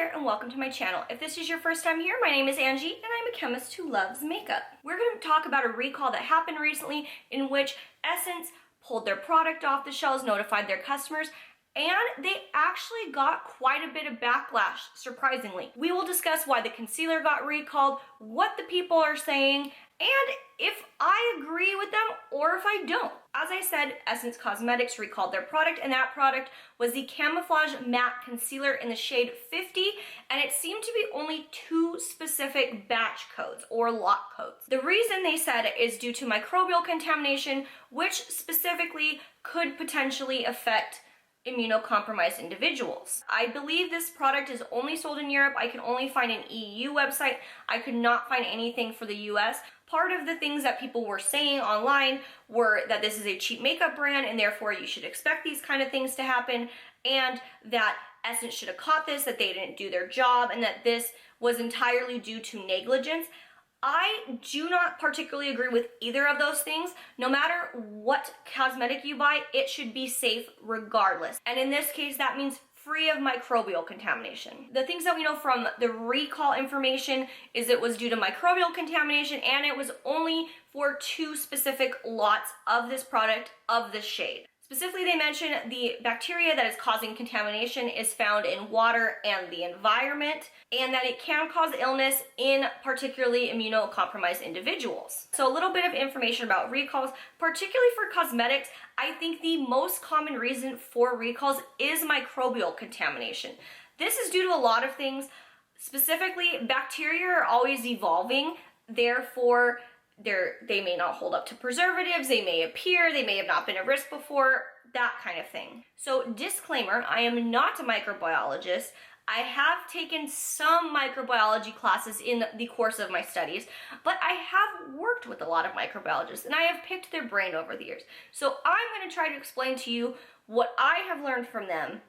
there and welcome to my channel. If this is your first time here, my name is Angie and I'm a chemist who loves makeup. We're going to talk about a recall that happened recently in which Essence pulled their product off the shelves, notified their customers, and they actually got quite a bit of backlash, surprisingly. We will discuss why the concealer got recalled, what the people are saying, and if I agree with them or if I don't. As I said, Essence Cosmetics recalled their product, and that product was the Camouflage Matte Concealer in the shade 50, and it seemed to be only 2 specific batch codes or lot codes. The reason they said is due to microbial contamination, which specifically could potentially affect immunocompromised individuals. I believe this product is only sold in Europe. I can only find an EU website. I could not find anything for the US. Part of the things that people were saying online were that this is a cheap makeup brand and therefore you should expect these kind of things to happen, and that Essence should have caught this, that they didn't do their job, and that this was entirely due to negligence. I do not particularly agree with either of those things. No matter what cosmetic you buy, it should be safe regardless. And in this case, that means free of microbial contamination. The things that we know from the recall information is it was due to microbial contamination, and it was only for 2 specific lots of this product of this shade. Specifically, they mention the bacteria that is causing contamination is found in water and the environment, and that it can cause illness in particularly immunocompromised individuals. So a little bit of information about recalls, particularly for cosmetics. I think the most common reason for recalls is microbial contamination. This is due to a lot of things. Specifically, bacteria are always evolving, therefore they may not hold up to preservatives, they may appear, they may have not been a risk before, that kind of thing. So disclaimer, I am not a microbiologist. I have taken some microbiology classes in the course of my studies, but I have worked with a lot of microbiologists and I have picked their brain over the years. So I'm going to try to explain to you what I have learned from them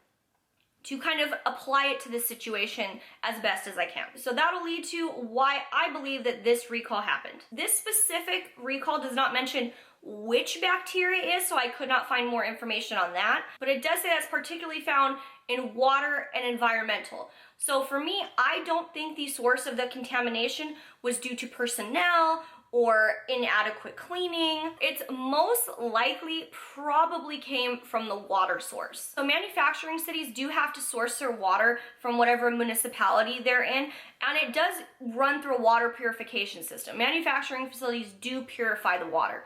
to kind of apply it to this situation as best as I can. So that'll lead to why I believe that this recall happened. This specific recall does not mention which bacteria is, so I could not find more information on that, but it does say that's particularly found in water and environmental. So for me, I don't think the source of the contamination was due to personnel or inadequate cleaning. It's most likely probably came from the water source. So manufacturing cities do have to source their water from whatever municipality they're in, and it does run through a water purification system. Manufacturing facilities do purify the water.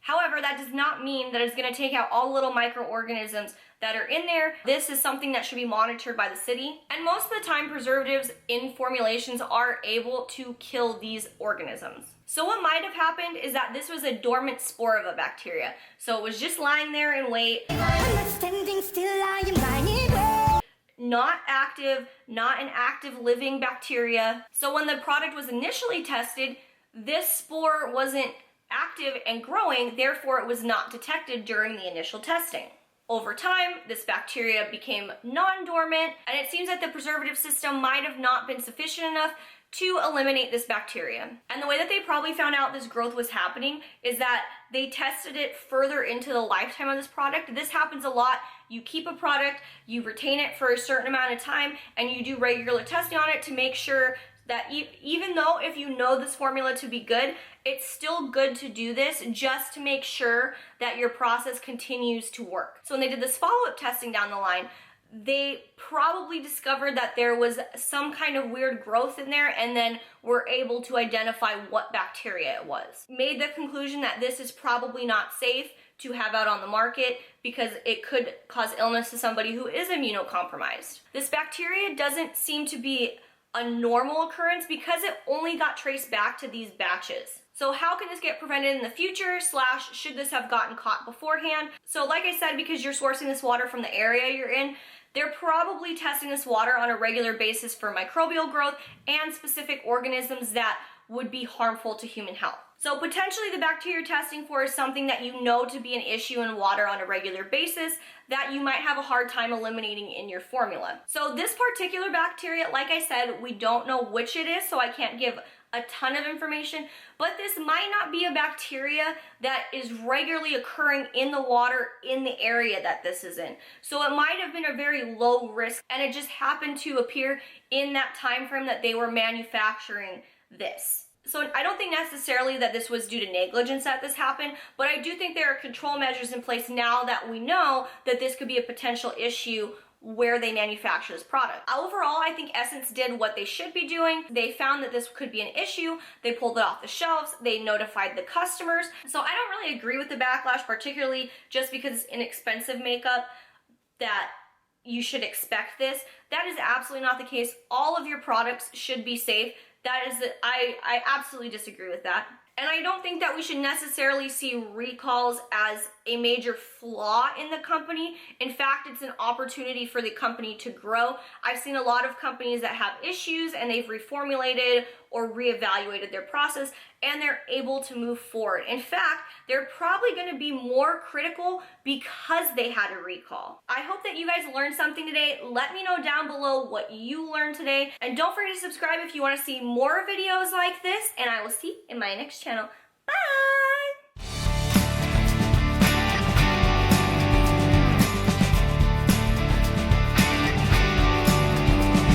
However, that does not mean that it's going to take out all little microorganisms that are in there. This is something that should be monitored by the city. And most of the time, preservatives in formulations are able to kill these organisms. So what might have happened is that this was a dormant spore of a bacteria. So it was just lying there in wait. Not active, not an active living bacteria. So when the product was initially tested, this spore wasn't active and growing, therefore it was not detected during the initial testing. Over time, this bacteria became non-dormant, and it seems that the preservative system might have not been sufficient enough to eliminate this bacteria. And the way that they probably found out this growth was happening is that they tested it further into the lifetime of this product. This happens a lot. You keep a product, you retain it for a certain amount of time, and you do regular testing on it to make sure that even though if you know this formula to be good, it's still good to do this just to make sure that your process continues to work. So when they did this follow-up testing down the line, they probably discovered that there was some kind of weird growth in there, and then were able to identify what bacteria it was. Made the conclusion that this is probably not safe to have out on the market because it could cause illness to somebody who is immunocompromised. This bacteria doesn't seem to be a normal occurrence because it only got traced back to these batches. So how can this get prevented in the future, / should this have gotten caught beforehand? So like I said, because you're sourcing this water from the area you're in, they're probably testing this water on a regular basis for microbial growth and specific organisms that would be harmful to human health. So potentially the bacteria you're testing for is something that you know to be an issue in water on a regular basis that you might have a hard time eliminating in your formula. So this particular bacteria, like I said, we don't know which it is, so I can't give a ton of information, but this might not be a bacteria that is regularly occurring in the water in the area that this is in. So it might have been a very low risk, and it just happened to appear in that time frame that they were manufacturing this. So I don't think necessarily that this was due to negligence that this happened, but I do think there are control measures in place now that we know that this could be a potential issue where they manufacture this product. Overall, I think Essence did what they should be doing. They found that this could be an issue. They pulled it off the shelves. They notified the customers. So I don't really agree with the backlash, particularly just because it's inexpensive makeup that you should expect this. That is absolutely not the case. All of your products should be safe. I absolutely disagree with that. And I don't think that we should necessarily see recalls as a major flaw in the company. In fact, it's an opportunity for the company to grow. I've seen a lot of companies that have issues and they've reformulated or reevaluated their process and they're able to move forward. In fact, they're probably going to be more critical because they had a recall. I hope that you guys learned something today. Let me know down below what you learned today. And don't forget to subscribe if you want to see more videos like this. And I will see you in my next channel. Bye!